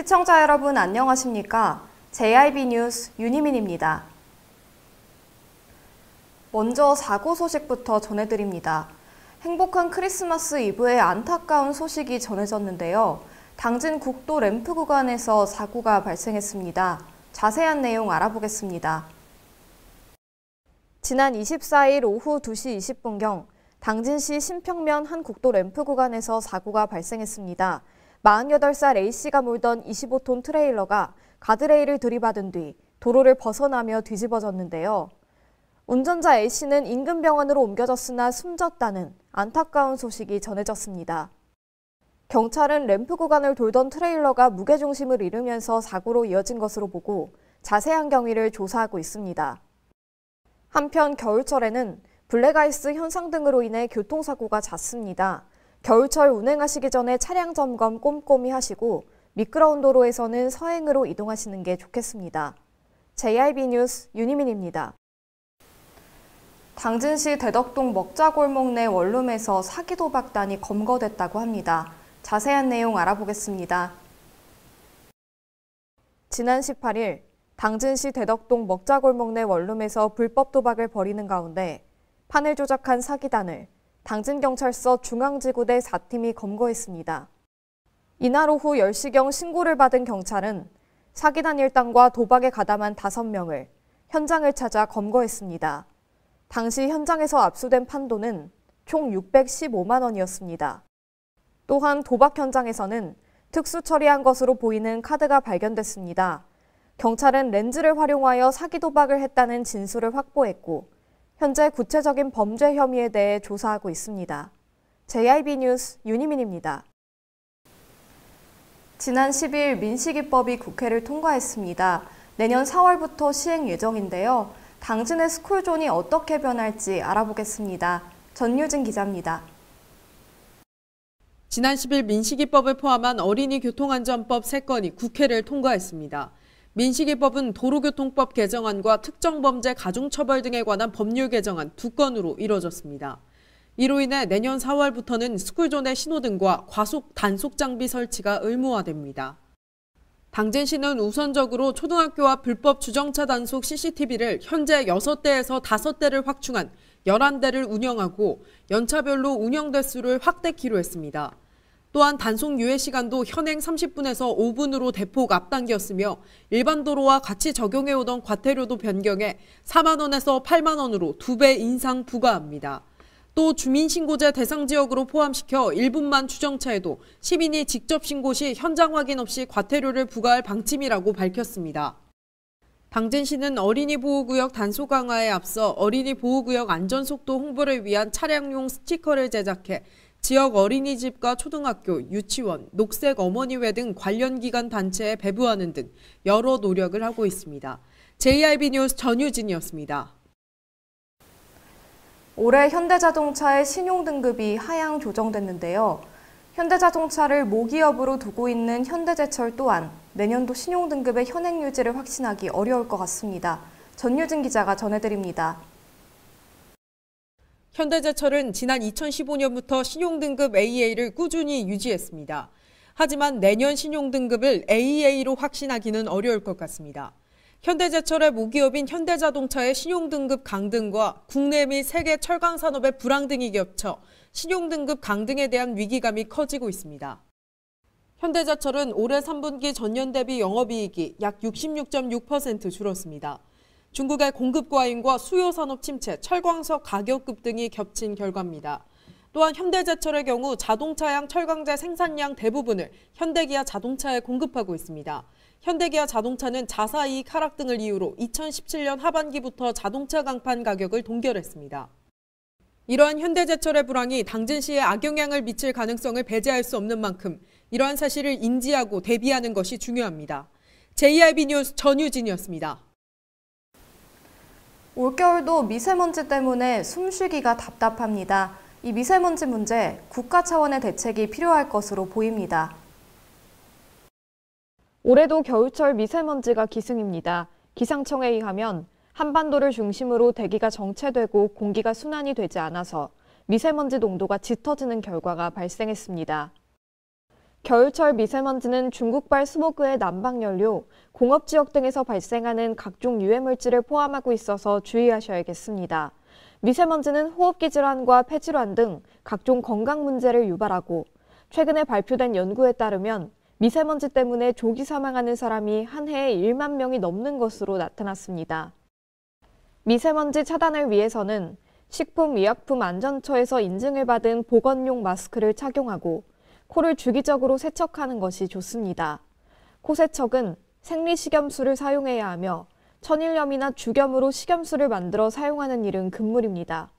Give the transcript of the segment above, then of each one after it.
시청자 여러분 안녕하십니까? JIB 뉴스 윤희민입니다. 먼저 사고 소식부터 전해드립니다. 행복한 크리스마스 이브에 안타까운 소식이 전해졌는데요. 당진 국도 램프 구간에서 사고가 발생했습니다. 자세한 내용 알아보겠습니다. 지난 24일 오후 2시 20분경 당진시 신평면 한 국도 램프 구간에서 사고가 발생했습니다. 48살 A씨가 몰던 25톤 트레일러가 가드레일을 들이받은 뒤 도로를 벗어나며 뒤집어졌는데요. 운전자 A씨는 인근 병원으로 옮겨졌으나 숨졌다는 안타까운 소식이 전해졌습니다. 경찰은 램프 구간을 돌던 트레일러가 무게중심을 잃으면서 사고로 이어진 것으로 보고 자세한 경위를 조사하고 있습니다. 한편 겨울철에는 블랙아이스 현상 등으로 인해 교통사고가 잦습니다. 겨울철 운행하시기 전에 차량 점검 꼼꼼히 하시고 미끄러운 도로에서는 서행으로 이동하시는 게 좋겠습니다. JIB 뉴스 윤희민입니다. 당진시 대덕동 먹자골목 내 원룸에서 사기 도박단이 검거됐다고 합니다. 자세한 내용 알아보겠습니다. 지난 18일 당진시 대덕동 먹자골목 내 원룸에서 불법 도박을 벌이는 가운데 판을 조작한 사기단을 당진경찰서 중앙지구대 4팀이 검거했습니다. 이날 오후 10시경 신고를 받은 경찰은 사기단 일당과 도박에 가담한 5명을 현장을 찾아 검거했습니다. 당시 현장에서 압수된 판도는 총 615만 원이었습니다. 또한 도박 현장에서는 특수 처리한 것으로 보이는 카드가 발견됐습니다. 경찰은 렌즈를 활용하여 사기 도박을 했다는 진술을 확보했고 현재 구체적인 범죄 혐의에 대해 조사하고 있습니다. JIB 뉴스 윤희민입니다. 지난 10일 민식이법이 국회를 통과했습니다. 내년 4월부터 시행 예정인데요. 당진의 스쿨존이 어떻게 변할지 알아보겠습니다. 전유진 기자입니다. 지난 10일 민식이법을 포함한 어린이 교통안전법 3건이 국회를 통과했습니다. 민식이법은 도로교통법 개정안과 특정범죄 가중처벌 등에 관한 법률 개정안 2건으로 이뤄졌습니다. 이로 인해 내년 4월부터는 스쿨존의 신호등과 과속 단속 장비 설치가 의무화됩니다. 당진시는 우선적으로 초등학교와 불법 주정차 단속 CCTV를 현재 6대에서 5대를 확충한 11대를 운영하고 연차별로 운영 대수를 확대키로 했습니다. 또한 단속 유예 시간도 현행 30분에서 5분으로 대폭 앞당겼으며 일반 도로와 같이 적용해오던 과태료도 변경해 4만 원에서 8만 원으로 2배 인상 부과합니다. 또 주민신고제 대상 지역으로 포함시켜 1분만 주정차해도 시민이 직접 신고 시 현장 확인 없이 과태료를 부과할 방침이라고 밝혔습니다. 당진시는 어린이 보호구역 단속 강화에 앞서 어린이 보호구역 안전속도 홍보를 위한 차량용 스티커를 제작해 지역 어린이집과 초등학교, 유치원, 녹색 어머니회 등 관련 기관 단체에 배부하는 등 여러 노력을 하고 있습니다. JIB 뉴스 전유진이었습니다. 올해 현대자동차의 신용등급이 하향 조정됐는데요. 현대자동차를 모기업으로 두고 있는 현대제철 또한 내년도 신용등급의 현행 유지를 확신하기 어려울 것 같습니다. 전유진 기자가 전해드립니다. 현대제철은 지난 2015년부터 신용등급 AA를 꾸준히 유지했습니다. 하지만 내년 신용등급을 AA로 확신하기는 어려울 것 같습니다. 현대제철의 모기업인 현대자동차의 신용등급 강등과 국내 및 세계 철강산업의 불황 등이 겹쳐 신용등급 강등에 대한 위기감이 커지고 있습니다. 현대제철은 올해 3분기 전년 대비 영업이익이 약 66.6% 줄었습니다. 중국의 공급 과잉과 수요 산업 침체, 철광석 가격급 등이 겹친 결과입니다. 또한 현대제철의 경우 자동차용 철강제 생산량 대부분을 현대기아 자동차에 공급하고 있습니다. 현대기아 자동차는 자사이익 하락 등을 이유로 2017년 하반기부터 자동차 강판 가격을 동결했습니다. 이러한 현대제철의 불황이 당진시에 악영향을 미칠 가능성을 배제할 수 없는 만큼 이러한 사실을 인지하고 대비하는 것이 중요합니다. JIB 뉴스 전유진이었습니다. 올겨울도 미세먼지 때문에 숨쉬기가 답답합니다. 이 미세먼지 문제, 국가 차원의 대책이 필요할 것으로 보입니다. 올해도 겨울철 미세먼지가 기승입니다. 기상청에 의하면 한반도를 중심으로 대기가 정체되고 공기가 순환이 되지 않아서 미세먼지 농도가 짙어지는 결과가 발생했습니다. 겨울철 미세먼지는 중국발 스모그의 난방연료, 공업지역 등에서 발생하는 각종 유해물질을 포함하고 있어서 주의하셔야겠습니다. 미세먼지는 호흡기 질환과 폐질환 등 각종 건강 문제를 유발하고 최근에 발표된 연구에 따르면 미세먼지 때문에 조기 사망하는 사람이 한 해에 1만 명이 넘는 것으로 나타났습니다. 미세먼지 차단을 위해서는 식품의약품안전처에서 인증을 받은 보건용 마스크를 착용하고 코를 주기적으로 세척하는 것이 좋습니다. 코 세척은 생리식염수를 사용해야 하며 천일염이나 죽염으로 식염수를 만들어 사용하는 일은 금물입니다.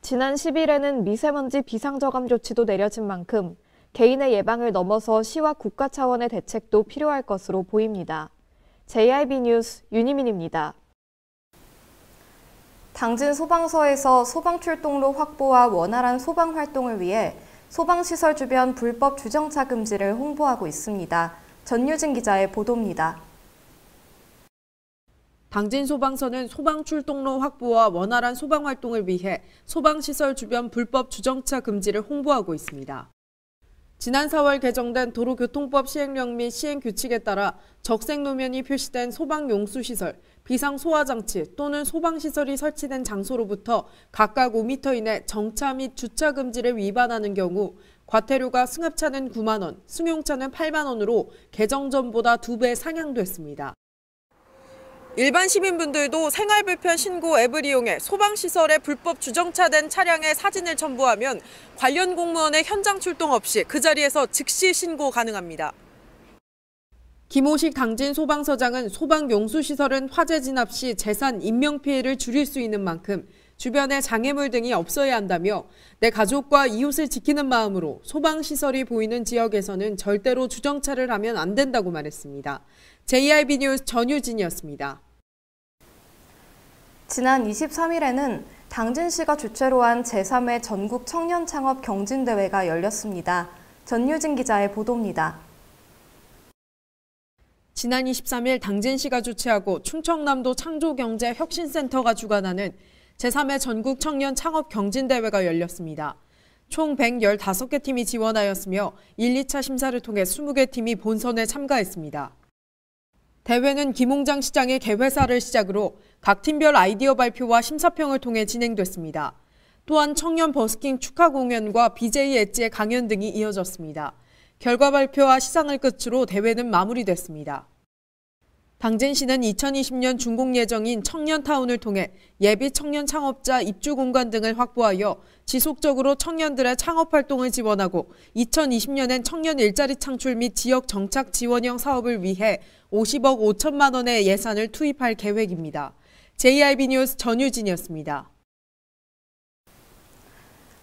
지난 10일에는 미세먼지 비상저감 조치도 내려진 만큼 개인의 예방을 넘어서 시와 국가 차원의 대책도 필요할 것으로 보입니다. JIB 뉴스 윤희민입니다. 당진 소방서에서 소방출동로 확보와 원활한 소방 활동을 위해 소방시설 주변 불법 주정차 금지를 홍보하고 있습니다. 전유진 기자의 보도입니다. 당진 소방서는 소방 출동로 확보와 원활한 소방 활동을 위해 소방시설 주변 불법 주정차 금지를 홍보하고 있습니다. 지난 4월 개정된 도로교통법 시행령 및 시행규칙에 따라 적색 노면이 표시된 소방용수시설, 비상소화장치 또는 소방시설이 설치된 장소로부터 각각 5m 이내 정차 및 주차 금지를 위반하는 경우 과태료가 승합차는 9만 원, 승용차는 8만 원으로 개정 전보다 2배 상향됐습니다. 일반 시민분들도 생활불편 신고 앱을 이용해 소방시설에 불법 주정차된 차량의 사진을 첨부하면 관련 공무원의 현장 출동 없이 그 자리에서 즉시 신고 가능합니다. 김호식 당진 소방서장은 소방용수시설은 화재 진압 시 재산, 인명피해를 줄일 수 있는 만큼 주변에 장애물 등이 없어야 한다며 내 가족과 이웃을 지키는 마음으로 소방시설이 보이는 지역에서는 절대로 주정차를 하면 안 된다고 말했습니다. JIB 뉴스 전유진이었습니다. 지난 23일에는 당진시가 주최로 한 제3회 전국 청년 창업 경진대회가 열렸습니다. 전유진 기자의 보도입니다. 지난 23일 당진시가 주최하고 충청남도 창조경제혁신센터가 주관하는 제3회 전국 청년 창업 경진대회가 열렸습니다. 총 115개 팀이 지원하였으며 1, 2차 심사를 통해 20개 팀이 본선에 참가했습니다. 대회는 김홍장 시장의 개회사를 시작으로 각 팀별 아이디어 발표와 심사평을 통해 진행됐습니다. 또한 청년 버스킹 축하 공연과 BJ 엣지의 강연 등이 이어졌습니다. 결과 발표와 시상을 끝으로 대회는 마무리됐습니다. 당진시는 2020년 준공 예정인 청년타운을 통해 예비 청년 창업자 입주 공간 등을 확보하여 지속적으로 청년들의 창업 활동을 지원하고 2020년엔 청년 일자리 창출 및 지역 정착 지원형 사업을 위해 50억 5천만 원의 예산을 투입할 계획입니다. JIB 뉴스 전유진이었습니다.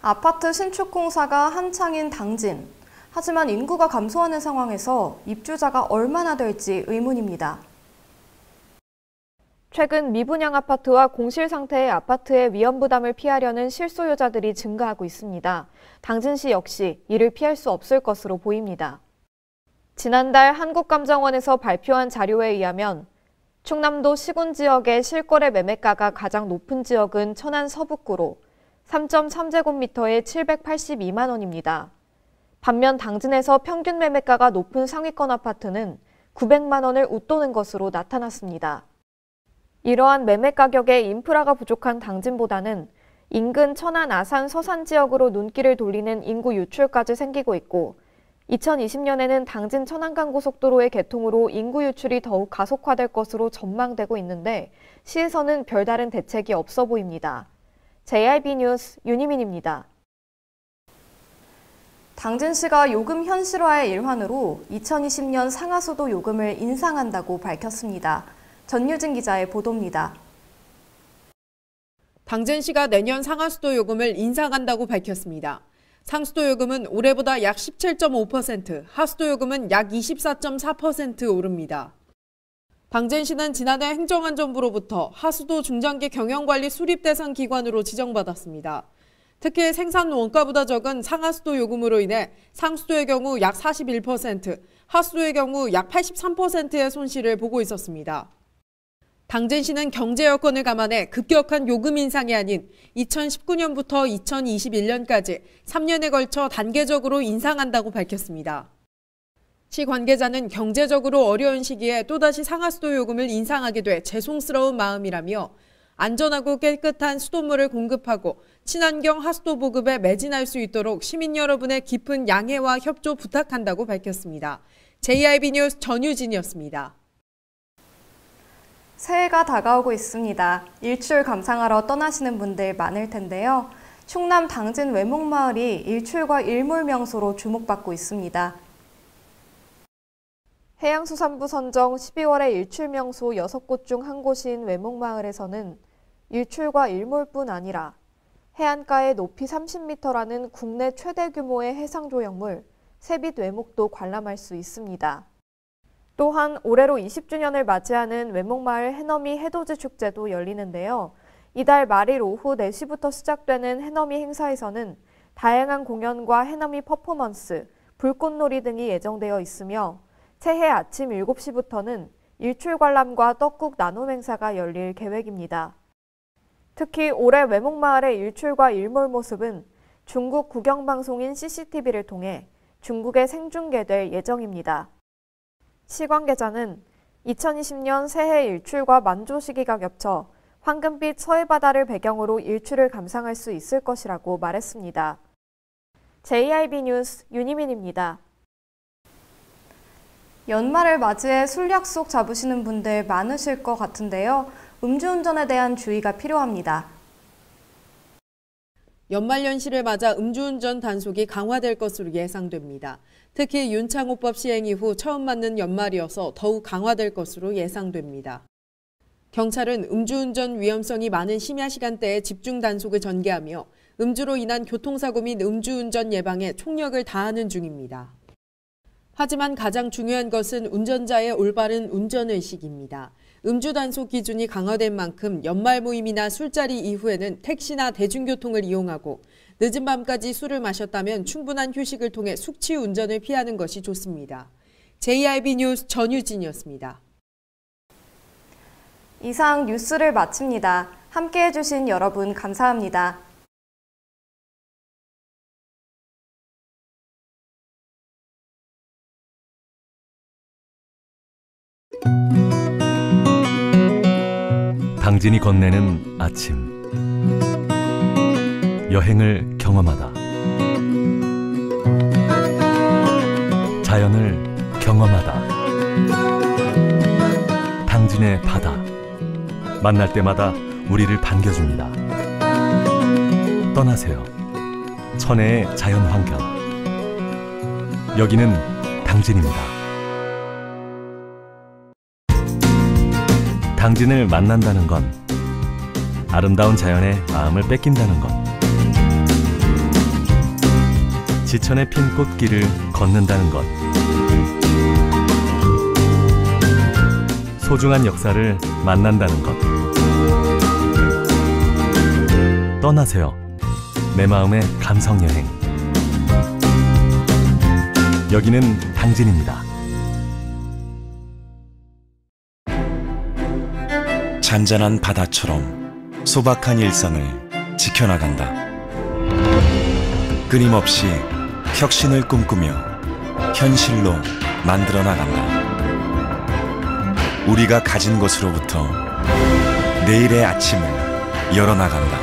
아파트 신축 공사가 한창인 당진. 하지만 인구가 감소하는 상황에서 입주자가 얼마나 될지 의문입니다. 최근 미분양 아파트와 공실 상태의 아파트의 위험 부담을 피하려는 실소유자들이 증가하고 있습니다. 당진시 역시 이를 피할 수 없을 것으로 보입니다. 지난달 한국감정원에서 발표한 자료에 의하면 충남도 시군 지역의 실거래 매매가가 가장 높은 지역은 천안 서북구로 3.3제곱미터에 782만 원입니다. 반면 당진에서 평균 매매가가 높은 상위권 아파트는 900만 원을 웃도는 것으로 나타났습니다. 이러한 매매 가격에 인프라가 부족한 당진보다는 인근 천안, 아산, 서산 지역으로 눈길을 돌리는 인구 유출까지 생기고 있고 2020년에는 당진 천안간고속도로의 개통으로 인구 유출이 더욱 가속화될 것으로 전망되고 있는데 시에서는 별다른 대책이 없어 보입니다. JIB 뉴스 윤희민입니다. 당진시가 요금 현실화의 일환으로 2020년 상하수도 요금을 인상한다고 밝혔습니다. 전유진 기자의 보도입니다. 당진시가 내년 상하수도 요금을 인상한다고 밝혔습니다. 상수도 요금은 올해보다 약 17.5%, 하수도 요금은 약 24.4% 오릅니다. 당진시는 지난해 행정안전부로부터 하수도 중장기 경영관리 수립 대상 기관으로 지정받았습니다. 특히 생산 원가보다 적은 상하수도 요금으로 인해 상수도의 경우 약 41%, 하수도의 경우 약 83%의 손실을 보고 있었습니다. 당진시는 경제 여건을 감안해 급격한 요금 인상이 아닌 2019년부터 2021년까지 3년에 걸쳐 단계적으로 인상한다고 밝혔습니다. 시 관계자는 경제적으로 어려운 시기에 또다시 상하수도 요금을 인상하게 돼 죄송스러운 마음이라며 안전하고 깨끗한 수돗물을 공급하고 친환경 하수도 보급에 매진할 수 있도록 시민 여러분의 깊은 양해와 협조 부탁한다고 밝혔습니다. JIB 뉴스 전유진이었습니다. 새해가 다가오고 있습니다. 일출 감상하러 떠나시는 분들 많을 텐데요. 충남 당진 외목마을이 일출과 일몰 명소로 주목받고 있습니다. 해양수산부 선정 12월의 일출 명소 6곳 중 한 곳인 외목마을에서는 일출과 일몰뿐 아니라 해안가의 높이 30m라는 국내 최대 규모의 해상조형물 새빛 외목도 관람할 수 있습니다. 또한 올해로 20주년을 맞이하는 외목마을 해넘이 해돋이 축제도 열리는데요. 이달 말일 오후 4시부터 시작되는 해넘이 행사에서는 다양한 공연과 해넘이 퍼포먼스, 불꽃놀이 등이 예정되어 있으며 새해 아침 7시부터는 일출 관람과 떡국 나눔 행사가 열릴 계획입니다. 특히 올해 외목마을의 일출과 일몰 모습은 중국 국영방송인 CCTV를 통해 중국에 생중계될 예정입니다. 시 관계자는 2020년 새해 일출과 만조 시기가 겹쳐 황금빛 서해바다를 배경으로 일출을 감상할 수 있을 것이라고 말했습니다. JIB 뉴스 윤희민입니다. 연말을 맞이해 술 약속 잡으시는 분들 많으실 것 같은데요. 음주운전에 대한 주의가 필요합니다. 연말연시를 맞아 음주운전 단속이 강화될 것으로 예상됩니다. 특히 윤창호법 시행 이후 처음 맞는 연말이어서 더욱 강화될 것으로 예상됩니다. 경찰은 음주운전 위험성이 많은 심야 시간대에 집중 단속을 전개하며 음주로 인한 교통사고 및 음주운전 예방에 총력을 다하는 중입니다. 하지만 가장 중요한 것은 운전자의 올바른 운전의식입니다. 음주 단속 기준이 강화된 만큼 연말 모임이나 술자리 이후에는 택시나 대중교통을 이용하고 늦은 밤까지 술을 마셨다면 충분한 휴식을 통해 숙취 운전을 피하는 것이 좋습니다. JIB 뉴스 전유진이었습니다. 이상 뉴스를 마칩니다. 함께해 주신 여러분 감사합니다. 당진이 건네는 아침, 여행을 경험하다, 자연을 경험하다, 당진의 바다, 만날 때마다 우리를 반겨줍니다. 떠나세요. 천혜의 자연환경, 여기는 당진입니다. 당진을 만난다는 건 아름다운 자연에 마음을 뺏긴다는 것, 지천에 핀 꽃길을 걷는다는 것, 소중한 역사를 만난다는 것. 떠나세요. 내 마음의 감성여행. 여기는 당진입니다. 잔잔한 바다처럼 소박한 일상을 지켜나간다. 끊임없이 혁신을 꿈꾸며 현실로 만들어 나간다. 우리가 가진 것으로부터 내일의 아침을 열어나간다.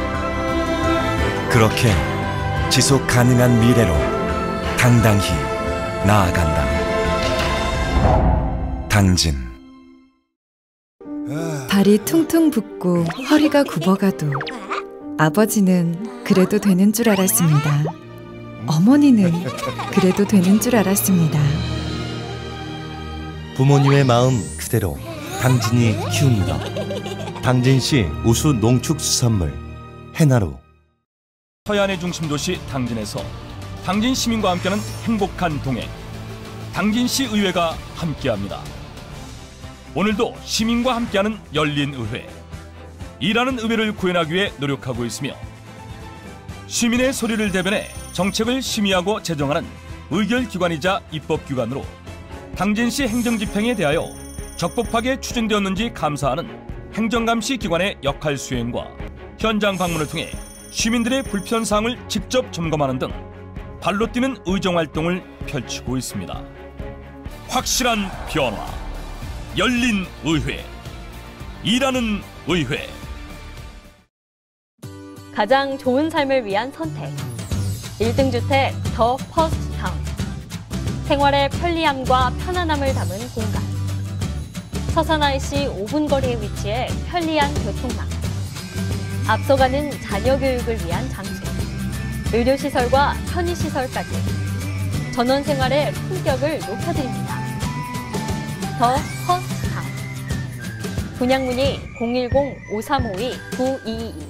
그렇게 지속 가능한 미래로 당당히 나아간다. 당진. 발이 퉁퉁 붓고 허리가 굽어가도 아버지는 그래도 되는 줄 알았습니다. 어머니는 그래도 되는 줄 알았습니다. 부모님의 마음 그대로 당진이 키웁니다. 당진시 우수 농축수산물 해나루. 서해안의 중심 도시 당진에서 당진 시민과 함께하는 행복한 동행, 당진시 의회가 함께합니다. 오늘도 시민과 함께하는 열린 의회, 일하는 의회를 구현하기 위해 노력하고 있으며 시민의 소리를 대변해 정책을 심의하고 제정하는 의결기관이자 입법기관으로 당진시 행정집행에 대하여 적법하게 추진되었는지 감사하는 행정감시 기관의 역할 수행과 현장 방문을 통해 시민들의 불편사항을 직접 점검하는 등 발로 뛰는 의정활동을 펼치고 있습니다. 확실한 변화. 열린 의회. 일하는 의회. 가장 좋은 삶을 위한 선택. 1등 주택 더 퍼스트 타운. 생활의 편리함과 편안함을 담은 공간. 서산 IC 5분 거리에 위치해 편리한 교통망. 앞서가는 자녀 교육을 위한 장소. 의료시설과 편의시설까지. 전원 생활의 품격을 높여드립니다. 더 퍼스트 타운. 분양 문의 010-5352-9222